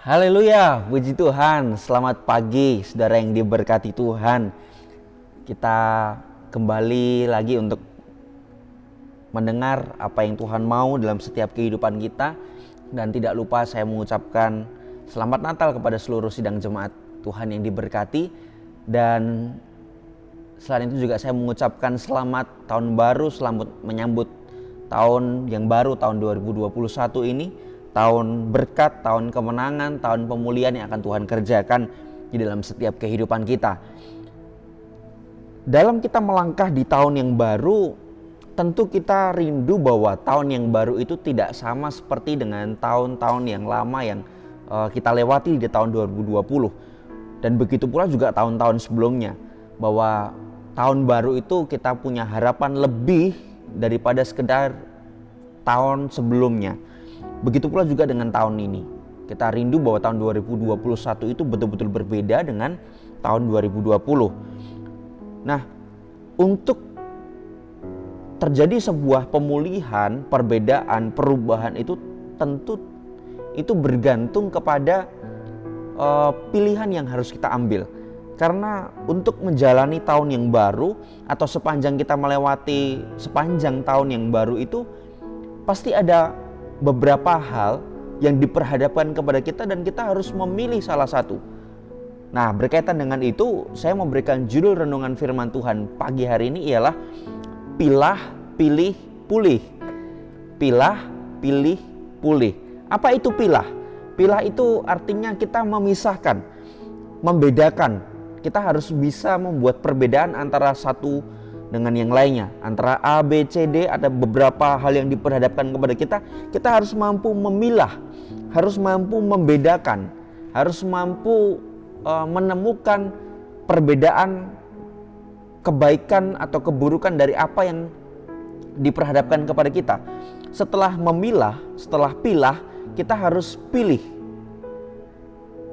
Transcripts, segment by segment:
Haleluya, puji Tuhan. Selamat pagi, saudara yang diberkati Tuhan. Kita kembali lagi untuk mendengar apa yang Tuhan mau dalam setiap kehidupan kita. Dan tidak lupa saya mengucapkan selamat Natal kepada seluruh sidang jemaat Tuhan yang diberkati. Dan selain itu juga saya mengucapkan selamat tahun baru, selamat menyambut tahun yang baru, tahun 2021 ini. Tahun berkat, tahun kemenangan, tahun pemulihan yang akan Tuhan kerjakan di dalam setiap kehidupan kita. Dalam kita melangkah di tahun yang baru, tentu kita rindu bahwa tahun yang baru itu tidak sama seperti dengan tahun-tahun yang lama yang kita lewati di tahun 2020. Dan begitu pula juga tahun-tahun sebelumnya, bahwa tahun baru itu kita punya harapan lebih daripada sekedar tahun sebelumnya. Begitu pula juga dengan tahun ini. Kita rindu bahwa tahun 2021 itu betul-betul berbeda dengan tahun 2020. Nah, untuk terjadi sebuah pemulihan, perbedaan, perubahan itu tentu itu bergantung kepada pilihan yang harus kita ambil. Karena untuk menjalani tahun yang baru atau sepanjang kita melewati sepanjang tahun yang baru itu pasti ada beberapa hal yang diperhadapkan kepada kita dan kita harus memilih salah satu. Nah, berkaitan dengan itu, saya memberikan judul renungan firman Tuhan pagi hari ini ialah Pilah, Pilih, Pulih. Pilah, pilih, pulih. Apa itu pilah? Pilah itu artinya kita memisahkan, membedakan. Kita harus bisa membuat perbedaan antara satu dengan yang lainnya, antara A, B, C, D. Ada beberapa hal yang diperhadapkan kepada kita. Kita harus mampu memilah, harus mampu membedakan, harus mampu menemukan perbedaan kebaikan atau keburukan dari apa yang diperhadapkan kepada kita. Setelah memilah, setelah pilah, kita harus pilih.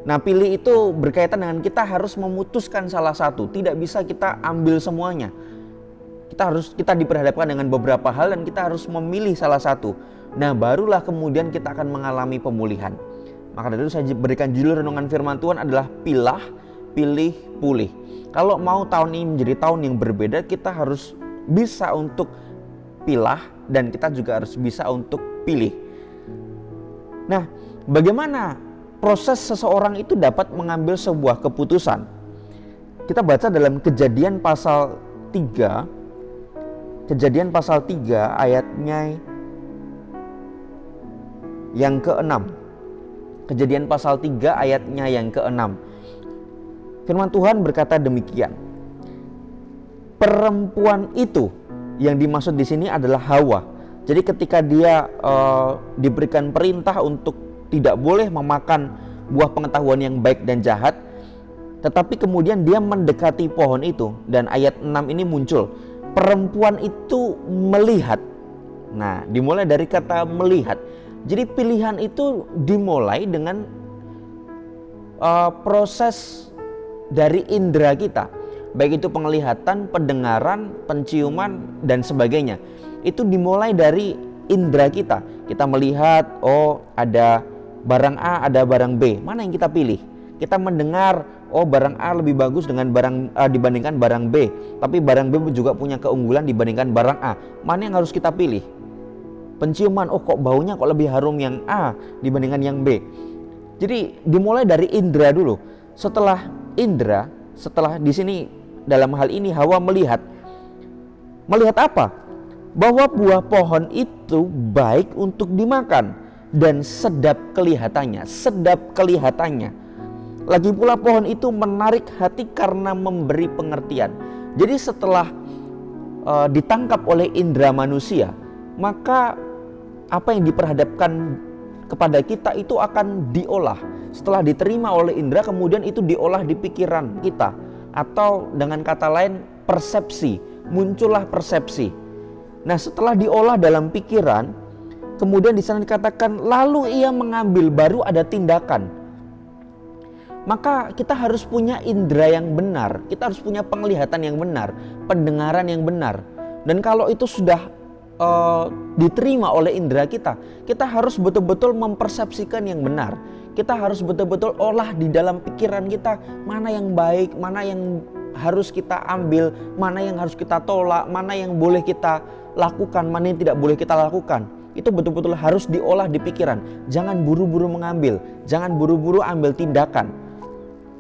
Nah, pilih itu berkaitan dengan kita harus memutuskan salah satu. Tidak bisa kita ambil semuanya. Kita diperhadapkan dengan beberapa hal dan kita harus memilih salah satu. Nah, barulah kemudian kita akan mengalami pemulihan. Maka dari itu saya berikan judul renungan firman Tuhan adalah Pilah, Pilih, Pulih. Kalau mau tahun ini menjadi tahun yang berbeda, kita harus bisa untuk pilah dan kita juga harus bisa untuk pilih. Nah, bagaimana proses seseorang itu dapat mengambil sebuah keputusan? Kita baca dalam Kejadian pasal 3. Kejadian pasal 3 ayatnya yang ke-6. Kejadian pasal 3 ayatnya yang ke-6. Firman Tuhan berkata demikian. Perempuan itu yang dimaksud di sini adalah Hawa. Jadi ketika dia diberikan perintah untuk tidak boleh memakan buah pengetahuan yang baik dan jahat, tetapi kemudian dia mendekati pohon itu dan ayat 6 ini muncul. Perempuan itu melihat. Nah, dimulai dari kata melihat. Jadi pilihan itu dimulai dengan proses dari indera kita. Baik itu penglihatan, pendengaran, penciuman, dan sebagainya. Itu dimulai dari indera kita. Kita melihat, oh ada barang A, ada barang B. Mana yang kita pilih? Kita mendengar, oh barang A lebih bagus dengan dibandingkan barang B. Tapi barang B juga punya keunggulan dibandingkan barang A. Mana yang harus kita pilih? Penciuman, oh kok baunya kok lebih harum yang A dibandingkan yang B. Jadi dimulai dari indera dulu. Setelah indera, setelah di sini dalam hal ini Hawa melihat. Melihat apa? Bahwa buah pohon itu baik untuk dimakan dan sedap kelihatannya, sedap kelihatannya. Lagi pula pohon itu menarik hati karena memberi pengertian. Jadi setelah ditangkap oleh indera manusia, maka apa yang diperhadapkan kepada kita itu akan diolah. Setelah diterima oleh indera, kemudian itu diolah di pikiran kita. Atau dengan kata lain persepsi, muncullah persepsi. Nah, setelah diolah dalam pikiran, kemudian di sana dikatakan lalu ia mengambil, baru ada tindakan. Maka kita harus punya indera yang benar, kita harus punya penglihatan yang benar, pendengaran yang benar. Dan kalau itu sudah diterima oleh indera kita, kita harus betul-betul mempersepsikan yang benar. Kita harus betul-betul olah di dalam pikiran kita, mana yang baik, mana yang harus kita ambil, mana yang harus kita tolak, mana yang boleh kita lakukan, mana yang tidak boleh kita lakukan. Itu betul-betul harus diolah di pikiran. Jangan buru-buru mengambil, jangan buru-buru ambil tindakan.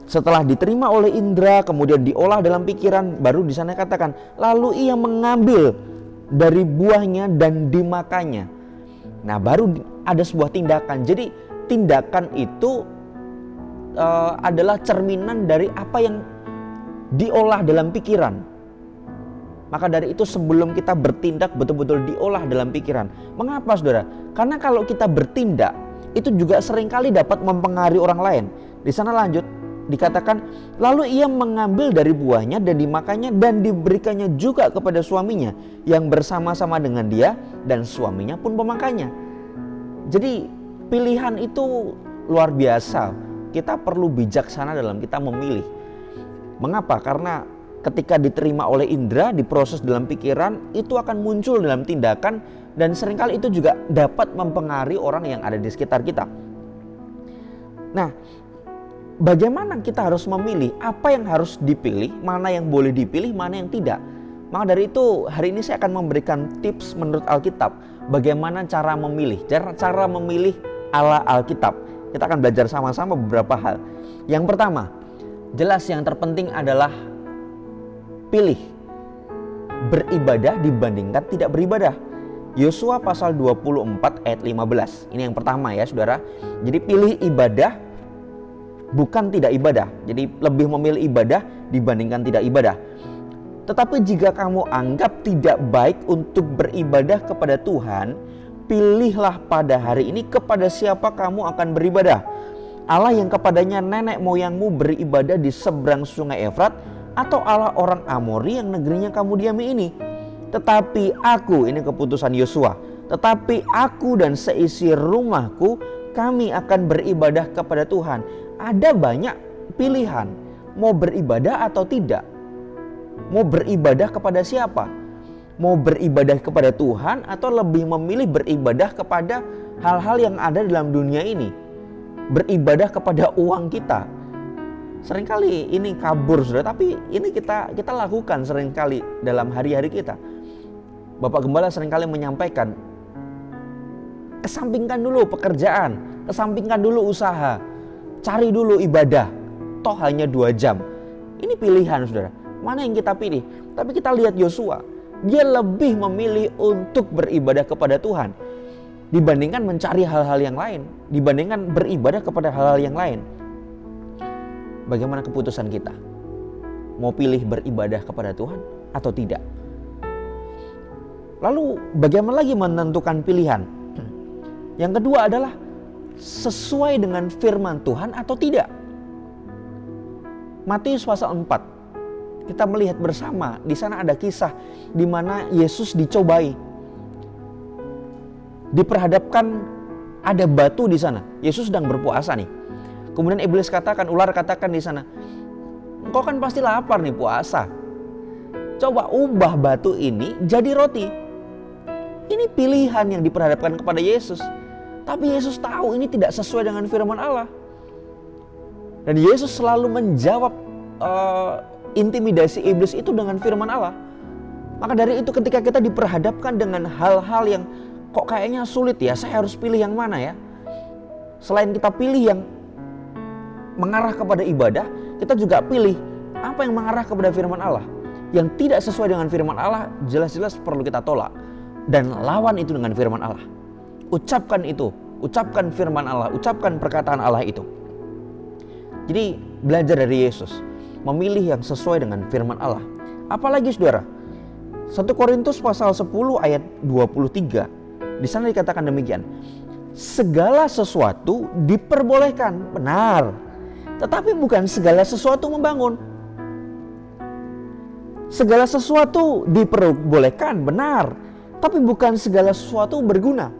Setelah diterima oleh indera, kemudian diolah dalam pikiran, baru di sana katakan, lalu ia mengambil dari buahnya dan dimakannya. Nah, baru ada sebuah tindakan. Jadi tindakan itu adalah cerminan dari apa yang diolah dalam pikiran. Maka dari itu sebelum kita bertindak betul-betul diolah dalam pikiran. Mengapa saudara? Karena kalau kita bertindak itu juga seringkali dapat mempengaruhi orang lain. Di sana lanjut dikatakan, lalu ia mengambil dari buahnya dan dimakannya dan diberikannya juga kepada suaminya yang bersama-sama dengan dia, dan suaminya pun memakannya. Jadi pilihan itu luar biasa. Kita perlu bijaksana dalam kita memilih. Mengapa? Karena ketika diterima oleh indera, diproses dalam pikiran, itu akan muncul dalam tindakan, dan seringkali itu juga dapat mempengaruhi orang yang ada di sekitar kita. Nah, bagaimana kita harus memilih? Apa yang harus dipilih? Mana yang boleh dipilih? Mana yang tidak? Maka dari itu hari ini saya akan memberikan tips menurut Alkitab. Bagaimana cara memilih? Cara memilih ala Alkitab. Kita akan belajar sama-sama beberapa hal. Yang pertama, jelas yang terpenting adalah pilih beribadah dibandingkan tidak beribadah. Yosua pasal 24 ayat 15. Ini yang pertama ya saudara. Jadi pilih ibadah bukan tidak ibadah. Jadi lebih memilih ibadah dibandingkan tidak ibadah. Tetapi jika kamu anggap tidak baik untuk beribadah kepada Tuhan, pilihlah pada hari ini kepada siapa kamu akan beribadah. Allah yang kepadanya nenek moyangmu beribadah di seberang sungai Efrat, atau Allah orang Amori yang negerinya kamu diami ini. Tetapi aku, ini keputusan Yosua, tetapi aku dan seisi rumahku, kami akan beribadah kepada Tuhan. Ada banyak pilihan, mau beribadah atau tidak. Mau beribadah kepada siapa? Mau beribadah kepada Tuhan atau lebih memilih beribadah kepada hal-hal yang ada dalam dunia ini? Beribadah kepada uang kita. Seringkali ini kabur saudara, tapi ini kita lakukan seringkali dalam hari-hari kita. Bapak Gembala seringkali menyampaikan, kesampingkan dulu pekerjaan, kesampingkan dulu usaha, cari dulu ibadah, toh hanya 2 jam. Ini pilihan saudara, mana yang kita pilih? Tapi kita lihat Yosua, dia lebih memilih untuk beribadah kepada Tuhan dibandingkan mencari hal-hal yang lain, dibandingkan beribadah kepada hal-hal yang lain. Bagaimana keputusan kita? Mau pilih beribadah kepada Tuhan atau tidak? Lalu bagaimana lagi menentukan pilihan? Yang kedua adalah sesuai dengan firman Tuhan atau tidak. Matius pasal 4. Kita melihat bersama, di sana ada kisah di mana Yesus dicobai. Diperhadapkan ada batu di sana. Yesus sedang berpuasa nih. Kemudian iblis katakan, ular katakan di sana, engkau kan pasti lapar nih puasa. Coba ubah batu ini jadi roti. Ini pilihan yang diperhadapkan kepada Yesus. Tapi Yesus tahu ini tidak sesuai dengan firman Allah. Dan Yesus selalu menjawab intimidasi iblis itu dengan firman Allah. Maka dari itu ketika kita diperhadapkan dengan hal-hal yang kok kayaknya sulit ya, saya harus pilih yang mana ya? Selain kita pilih yang mengarah kepada ibadah, kita juga pilih apa yang mengarah kepada firman Allah. Yang tidak sesuai dengan firman Allah jelas-jelas perlu kita tolak, dan lawan itu dengan firman Allah. Ucapkan itu, ucapkan firman Allah, ucapkan perkataan Allah itu. Jadi belajar dari Yesus, memilih yang sesuai dengan firman Allah. Apalagi saudara, 1 Korintus pasal 10 ayat 23, di sana dikatakan demikian, segala sesuatu diperbolehkan, benar, tetapi bukan segala sesuatu membangun. Segala sesuatu diperbolehkan, benar, tapi bukan segala sesuatu berguna.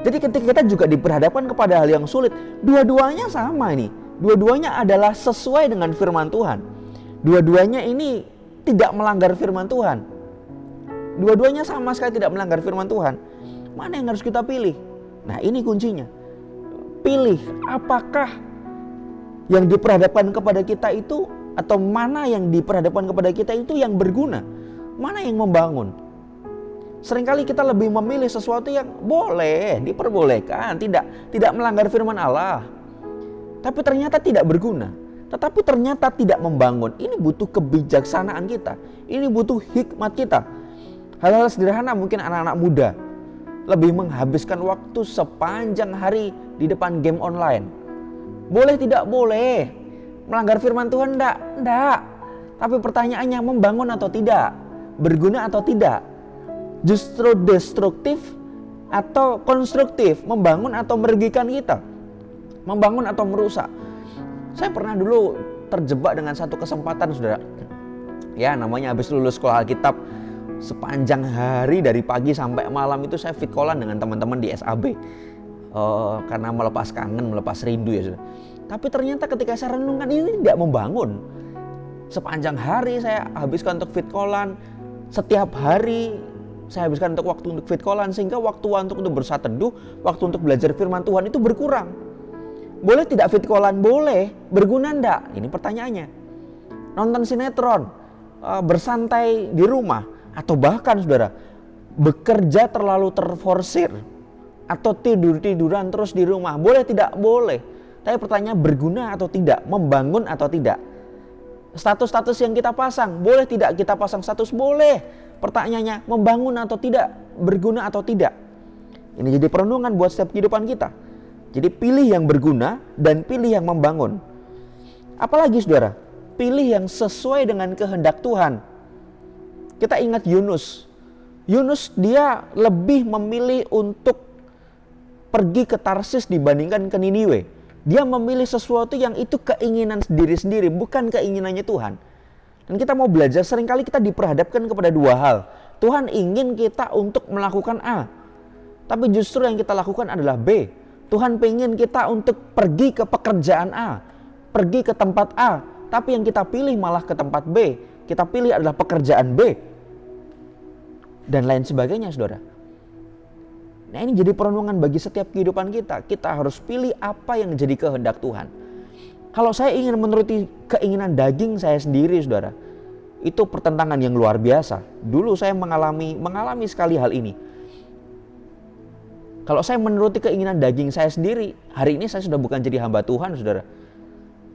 Jadi ketika kita juga diperhadapkan kepada hal yang sulit, dua-duanya sama ini. Dua-duanya adalah sesuai dengan firman Tuhan. Dua-duanya ini tidak melanggar firman Tuhan. Dua-duanya sama sekali tidak melanggar firman Tuhan. Mana yang harus kita pilih? Nah, ini kuncinya. Pilih apakah yang diperhadapkan kepada kita itu, atau mana yang diperhadapkan kepada kita itu yang berguna, mana yang membangun. Seringkali kita lebih memilih sesuatu yang boleh, diperbolehkan, tidak melanggar firman Allah, tapi ternyata tidak berguna, tetapi ternyata tidak membangun. Ini butuh kebijaksanaan kita, ini butuh hikmat kita. Hal-hal sederhana, mungkin anak-anak muda lebih menghabiskan waktu sepanjang hari di depan game online. Boleh tidak boleh? Melanggar firman Tuhan enggak. Tapi pertanyaannya, membangun atau tidak? Berguna atau tidak? Justru destruktif atau konstruktif? Membangun atau merugikan kita? Membangun atau merusak? Saya pernah dulu terjebak dengan satu kesempatan, saudara. Ya, namanya habis lulus sekolah Alkitab, sepanjang hari dari pagi sampai malam itu saya fit callan dengan teman-teman di SAB. Karena melepas kangen, melepas rindu ya, saudara. Tapi ternyata ketika saya renungkan, ini tidak membangun. Sepanjang hari saya habiskan untuk fit callan, setiap hari saya habiskan untuk waktu untuk fit callan, sehingga waktu untuk bersatu teduh, waktu untuk belajar firman Tuhan itu berkurang. Boleh tidak fit callan? Boleh. Berguna enggak? Ini pertanyaannya. Nonton sinetron, bersantai di rumah, atau bahkan saudara bekerja terlalu terforsir, atau tidur-tiduran terus di rumah. Boleh tidak? Boleh. Tapi pertanyaan, berguna atau tidak? Membangun atau tidak? Status-status yang kita pasang, boleh tidak kita pasang status? Boleh. Pertanyaannya, membangun atau tidak? Berguna atau tidak? Ini jadi perenungan buat setiap kehidupan kita. Jadi pilih yang berguna dan pilih yang membangun. Apalagi saudara, pilih yang sesuai dengan kehendak Tuhan. Kita ingat Yunus. Yunus dia lebih memilih untuk pergi ke Tarsis dibandingkan ke Niniwe. Dia memilih sesuatu yang itu keinginan diri sendiri, bukan keinginannya Tuhan. Dan kita mau belajar, seringkali kita diperhadapkan kepada dua hal. Tuhan ingin kita untuk melakukan A, tapi justru yang kita lakukan adalah B. Tuhan pengen kita untuk pergi ke pekerjaan A, pergi ke tempat A, tapi yang kita pilih malah ke tempat B. Kita pilih adalah pekerjaan B, dan lain sebagainya, saudara. Nah, ini jadi perenungan bagi setiap kehidupan kita. Kita harus pilih apa yang jadi kehendak Tuhan. Kalau saya ingin menuruti keinginan daging saya sendiri, saudara, itu pertentangan yang luar biasa. Dulu saya mengalami sekali hal ini. Kalau saya menuruti keinginan daging saya sendiri, hari ini saya sudah bukan jadi hamba Tuhan, saudara.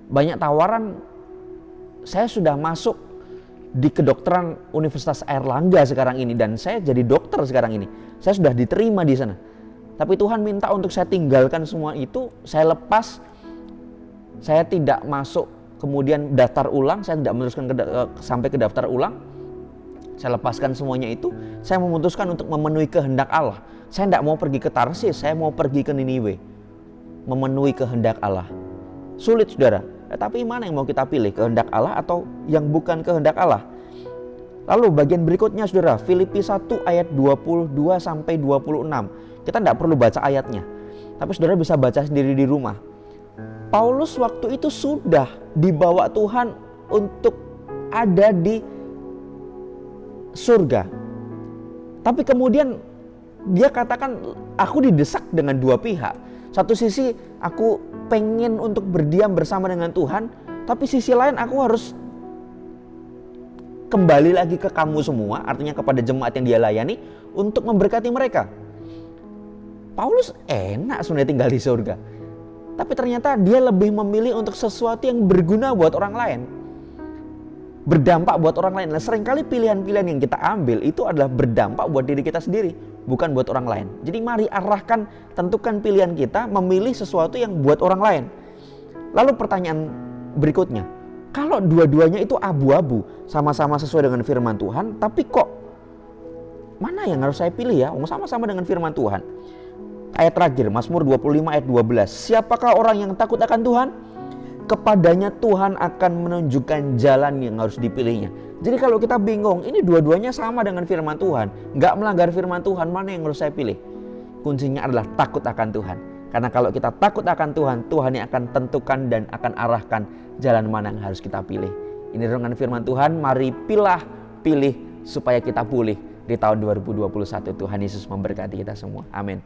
Banyak tawaran, saya sudah masuk di kedokteran Universitas Airlangga sekarang ini, dan saya jadi dokter sekarang ini. Saya sudah diterima di sana. Tapi Tuhan minta untuk saya tinggalkan semua itu, saya lepas. Saya tidak masuk kemudian daftar ulang, saya tidak meneruskan sampai ke daftar ulang. Saya lepaskan semuanya itu. Saya memutuskan untuk memenuhi kehendak Allah. Saya tidak mau pergi ke Tarsis, saya mau pergi ke Niniwe. Memenuhi kehendak Allah. Sulit, saudara. Tapi mana yang mau kita pilih? Kehendak Allah atau yang bukan kehendak Allah? Lalu bagian berikutnya, saudara, Filipi 1 ayat 22 sampai 26. Kita tidak perlu baca ayatnya, tapi saudara bisa baca sendiri di rumah. Paulus waktu itu sudah dibawa Tuhan untuk ada di surga. Tapi kemudian dia katakan, aku didesak dengan dua pihak. Satu sisi aku pengen untuk berdiam bersama dengan Tuhan, tapi sisi lain aku harus kembali lagi ke kamu semua, artinya kepada jemaat yang dia layani, untuk memberkati mereka. Paulus enak sebenarnya tinggal di surga, tapi ternyata dia lebih memilih untuk sesuatu yang berguna buat orang lain, berdampak buat orang lain. Nah, seringkali pilihan-pilihan yang kita ambil itu adalah berdampak buat diri kita sendiri, bukan buat orang lain. Jadi mari arahkan, tentukan pilihan kita, memilih sesuatu yang buat orang lain. Lalu pertanyaan berikutnya, kalau dua-duanya itu abu-abu, sama-sama sesuai dengan firman Tuhan, tapi kok mana yang harus saya pilih ya? Sama-sama dengan firman Tuhan. Ayat terakhir, Mazmur 25 ayat 12. Siapakah orang yang takut akan Tuhan? Kepadanya Tuhan akan menunjukkan jalan yang harus dipilihnya. Jadi kalau kita bingung, ini dua-duanya sama dengan firman Tuhan, nggak melanggar firman Tuhan, mana yang harus saya pilih? Kuncinya adalah takut akan Tuhan. Karena kalau kita takut akan Tuhan, Tuhan yang akan tentukan dan akan arahkan jalan mana yang harus kita pilih. Ini renungan firman Tuhan, mari pilih supaya kita pulih. di tahun 2021. Tuhan Yesus memberkati kita semua. Amin.